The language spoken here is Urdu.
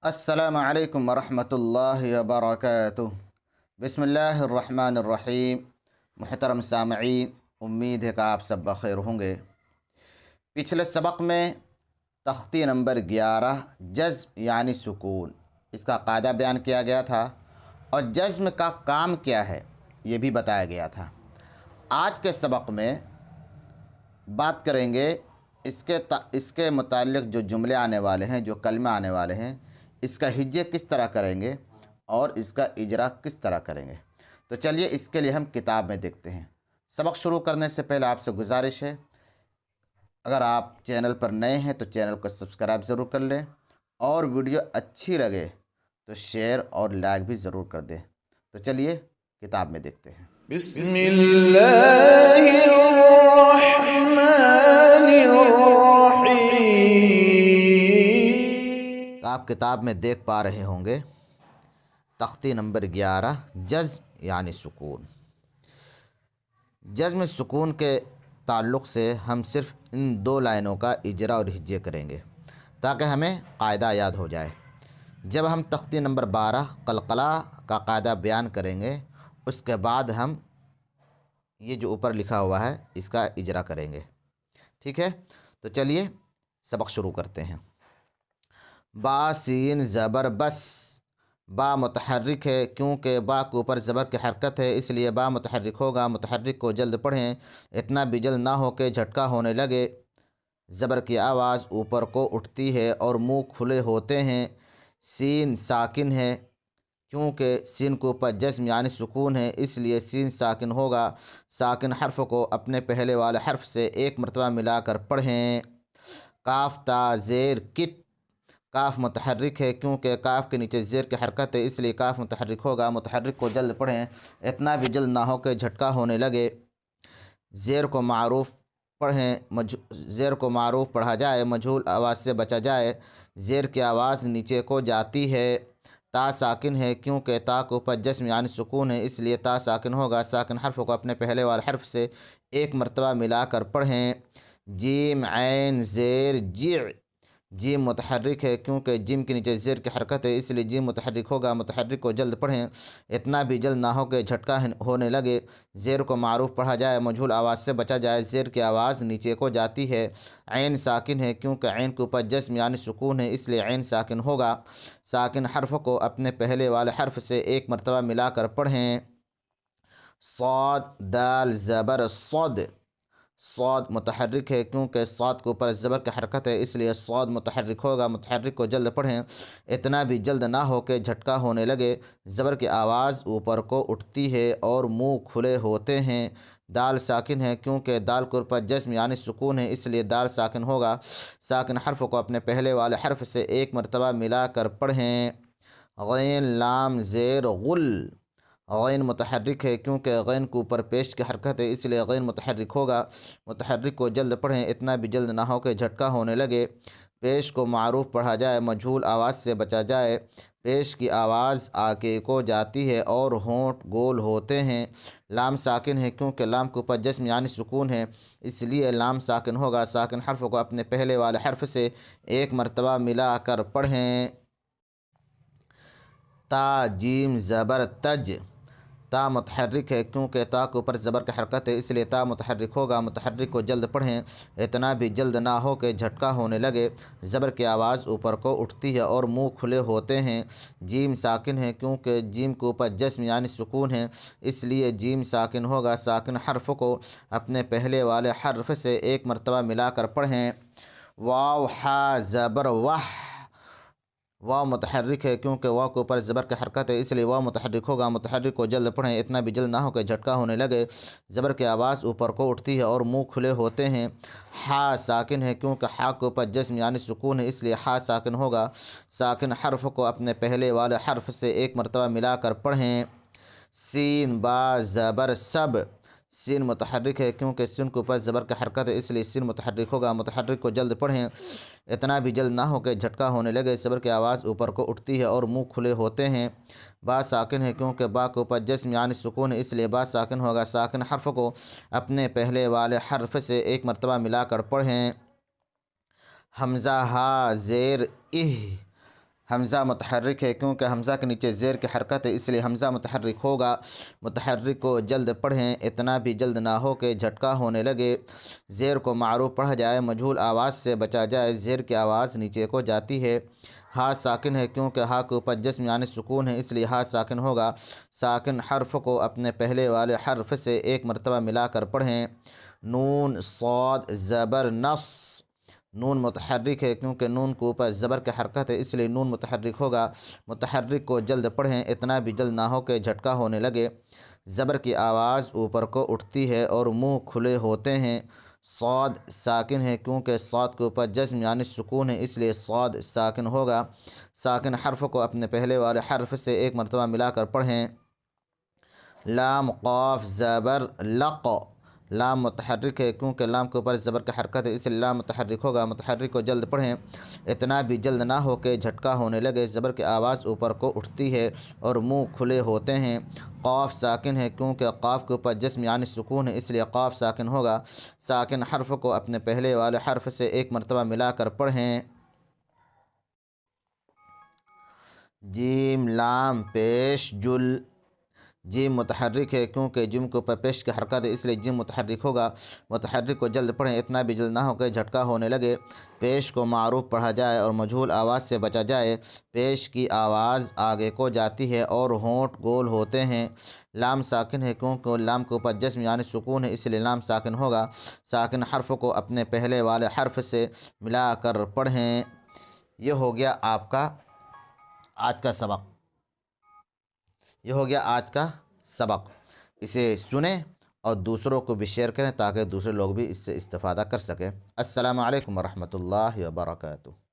السلام علیکم ورحمۃ اللہ وبرکاتہ۔ بسم اللہ الرحمن الرحیم۔ محترم سامعین، امید ہے کہ آپ سب بخیر ہوں گے۔ پچھلے سبق میں تختی نمبر 11 جزم یعنی سکون، اس کا قاعدہ بیان کیا گیا تھا اور جزم کا کام کیا ہے یہ بھی بتایا گیا تھا۔ آج کے سبق میں بات کریں گے اس کے متعلق جو جملے آنے والے ہیں، جو کلمے آنے والے ہیں، اس کا ہجے کس طرح کریں گے اور اس کا اجرا کس طرح کریں گے۔ تو چلیے اس کے لیے ہم کتاب میں دیکھتے ہیں۔ سبق شروع کرنے سے پہلے آپ سے گزارش ہے، اگر آپ چینل پر نئے ہیں تو چینل کو سبسکرائب ضرور کر لیں اور ویڈیو اچھی لگے تو شیئر اور لائک بھی ضرور کر دیں۔ تو چلیے کتاب میں دیکھتے ہیں۔ بسم اللہ الرحمن الرحیم۔ تو آپ کتاب میں دیکھ پا رہے ہوں گے تختی نمبر 11 جزم یعنی سکون۔ جزم سکون کے تعلق سے ہم صرف ان 2 لائنوں کا اجرا اور ہجے کریں گے تاکہ ہمیں قاعدہ یاد ہو جائے۔ جب ہم تختی نمبر 12 قلقلہ کا قاعدہ بیان کریں گے، اس کے بعد ہم یہ جو اوپر لکھا ہوا ہے اس کا اجرا کریں گے، ٹھیک ہے؟ تو چلیے سبق شروع کرتے ہیں۔ با سین زبر بس۔ با متحرک ہے کیونکہ با کے اوپر زبر کی حرکت ہے، اس لیے با متحرک ہوگا۔ متحرک کو جلد پڑھیں، اتنا بھی جلد نہ ہو کہ جھٹکا ہونے لگے۔ زبر کی آواز اوپر کو اٹھتی ہے اور منہ کھلے ہوتے ہیں۔ سین ساکن ہے کیونکہ سین کے اوپر جزم یعنی سکون ہے، اس لیے سین ساکن ہوگا۔ ساکن حرف کو اپنے پہلے والے حرف سے ایک مرتبہ ملا کر پڑھیں۔ کاف تا زیر کت۔ کاف متحرک ہے کیونکہ کاف کے نیچے زیر کی حرکت ہے، اس لیے کاف متحرک ہوگا۔ متحرک کو جلد پڑھیں، اتنا بھی جلد نہ ہو کہ جھٹکا ہونے لگے۔ زیر کو معروف پڑھیں، زیر کو معروف پڑھا جائے، مجہول آواز سے بچا جائے۔ زیر کی آواز نیچے کو جاتی ہے۔ تا ساکن ہے کیونکہ تا کے اوپر جزم یعنی سکون ہے، اس لیے تا ساکن ہوگا۔ ساکن حرف کو اپنے پہلے والے حرف سے ایک مرتبہ ملا کر پڑھیں۔ جیم عین زیر جع۔ جیم متحرک ہے کیونکہ جیم کے نیچے زیر کی حرکت ہے، اس لیے جیم متحرک ہوگا۔ متحرک کو جلد پڑھیں، اتنا بھی جلد نہ ہو کہ جھٹکا ہونے لگے۔ زیر کو معروف پڑھا جائے، مجہول آواز سے بچا جائے۔ زیر کی آواز نیچے کو جاتی ہے۔ عین ساکن ہے کیونکہ عین کے اوپر جزم یعنی سکون ہے، اس لیے عین ساکن ہوگا۔ ساکن حرف کو اپنے پہلے والے حرف سے ایک مرتبہ ملا کر پڑھیں۔ صاد دال زبر صد۔ صاد متحرک ہے کیونکہ صاد کے اوپر زبر کی حرکت ہے، اس لیے صاد متحرک ہوگا۔ متحرک کو جلد پڑھیں، اتنا بھی جلد نہ ہو کہ جھٹکا ہونے لگے۔ زبر کی آواز اوپر کو اٹھتی ہے اور منہ کھلے ہوتے ہیں۔ دال ساکن ہے کیونکہ دال کے اوپر جزم یعنی سکون ہے، اس لیے دال ساکن ہوگا۔ ساکن حرف کو اپنے پہلے والے حرف سے ایک مرتبہ ملا کر پڑھیں۔ غین لام زیر غل۔ غین متحرک ہے کیونکہ غین کے اوپر پیش کی حرکت ہے، اس لیے غین متحرک ہوگا۔ متحرک کو جلد پڑھیں، اتنا بھی جلد نہ ہو کہ جھٹکا ہونے لگے۔ پیش کو معروف پڑھا جائے، مجہول آواز سے بچا جائے۔ پیش کی آواز آگے کو جاتی ہے اور ہونٹ گول ہوتے ہیں۔ لام ساکن ہے کیونکہ لام کے اوپر جزم یعنی سکون ہے، اس لیے لام ساکن ہوگا۔ ساکن حرف کو اپنے پہلے والے حرف سے ایک مرتبہ ملا کر پڑھیں۔ تا جیم زبر تج۔ تا متحرک ہے کیونکہ تا کے اوپر زبر کی حرکت ہے، اس لیے تا متحرک ہوگا۔ متحرک کو جلد پڑھیں، اتنا بھی جلد نہ ہو کہ جھٹکا ہونے لگے۔ زبر کی آواز اوپر کو اٹھتی ہے اور منہ کھلے ہوتے ہیں۔ جیم ساکن ہے کیونکہ جیم کے اوپر جزم یعنی سکون ہے، اس لیے جیم ساکن ہوگا۔ ساکن حرف کو اپنے پہلے والے حرف سے ایک مرتبہ ملا کر پڑھیں۔ واو حا زبر واہ۔ واو متحرک ہے کیونکہ واو کے اوپر زبر کی حرکت ہے، اس لیے واو متحرک ہوگا۔ متحرک کو جلد پڑھیں، اتنا بھی جلد نہ ہو کہ جھٹکا ہونے لگے۔ زبر کی آواز اوپر کو اٹھتی ہے اور منہ کھلے ہوتے ہیں۔ ہا ساکن ہے کیونکہ ہا کے اوپر جزم یعنی سکون ہے، اس لیے ہا ساکن ہوگا۔ ساکن حرف کو اپنے پہلے والے حرف سے ایک مرتبہ ملا کر پڑھیں۔ سین با زبر سب۔ سین متحرک ہے کیونکہ سین کے اوپر زبر کی حرکت ہے، اس لیے سین متحرک ہوگا۔ متحرک کو جلد پڑھیں، اتنا بھی جلد نہ ہو کہ جھٹکا ہونے لگے۔ زبر کی آواز اوپر کو اٹھتی ہے اور منہ کھلے ہوتے ہیں۔ با ساکن ہے کیونکہ با کے اوپر جزم یعنی سکون ہے، اس لیے با ساکن ہوگا۔ ساکن حرف کو اپنے پہلے والے حرف سے ایک مرتبہ ملا کر پڑھیں۔ حمزہ ہا زیر اہ۔ حمزہ متحرک ہے کیونکہ حمزہ کے نیچے زیر کی حرکت ہے، اس لیے حمزہ متحرک ہوگا۔ متحرک کو جلد پڑھیں، اتنا بھی جلد نہ ہو کہ جھٹکا ہونے لگے۔ زیر کو معروف پڑھا جائے، مجہول آواز سے بچا جائے۔ زیر کی آواز نیچے کو جاتی ہے۔ ہا ساکن ہے کیونکہ ہا کے اوپر جسم یعنی سکون ہے، اس لیے ہا ساکن ہوگا۔ ساکن حرف کو اپنے پہلے والے حرف سے ایک مرتبہ ملا کر پڑھیں۔ نون صاد زبر نص، نون متحرک ہے کیونکہ نون کے اوپر زبر کی حرکت ہے، اس لیے نون متحرک ہوگا۔ متحرک کو جلد پڑھیں، اتنا بھی جلد نہ ہو کہ جھٹکا ہونے لگے۔ زبر کی آواز اوپر کو اٹھتی ہے اور منہ کھلے ہوتے ہیں۔ صاد ساکن ہے کیونکہ صاد کے اوپر جزم یعنی سکون ہے، اس لیے صاد ساکن ہوگا۔ ساکن حرف کو اپنے پہلے والے حرف سے ایک مرتبہ ملا کر پڑھیں۔ لام قاف زبر لق، لام متحرک ہے کیونکہ لام کے اوپر زبر کی حرکت ہے، اس لیے لام متحرک ہوگا۔ متحرک کو جلد پڑھیں، اتنا بھی جلد نہ ہو کہ جھٹکا ہونے لگے۔ زبر کی آواز اوپر کو اٹھتی ہے اور منہ کھلے ہوتے ہیں۔ قاف ساکن ہے کیونکہ قاف کے اوپر جسم یعنی سکون ہے، اس لیے قاف ساکن ہوگا۔ ساکن حرف کو اپنے پہلے والے حرف سے ایک مرتبہ ملا کر پڑھیں۔ جیم لام پیش جل، جیم متحرک ہے کیونکہ جیم کے اوپر پیش کی حرکت ہے، اس لیے جیم متحرک ہوگا۔ متحرک کو جلد پڑھیں، اتنا بھی جلد نہ ہو کہ جھٹکا ہونے لگے۔ پیش کو معروف پڑھا جائے اور مجہول آواز سے بچا جائے۔ پیش کی آواز آگے کو جاتی ہے اور ہونٹ گول ہوتے ہیں۔ لام ساکن ہے کیونکہ لام کے اوپر جسم یعنی سکون ہے، اس لیے لام ساکن ہوگا۔ ساکن حرف کو اپنے پہلے والے حرف سے ملا کر پڑھیں۔ یہ ہو گیا آپ کا آج کا سبق، یہ ہو گیا آج کا سبق۔ اسے سنیں اور دوسروں کو بھی شیئر کریں تاکہ دوسرے لوگ بھی اس سے استفادہ کر سکیں۔ السلام علیکم ورحمۃ اللہ وبرکاتہ۔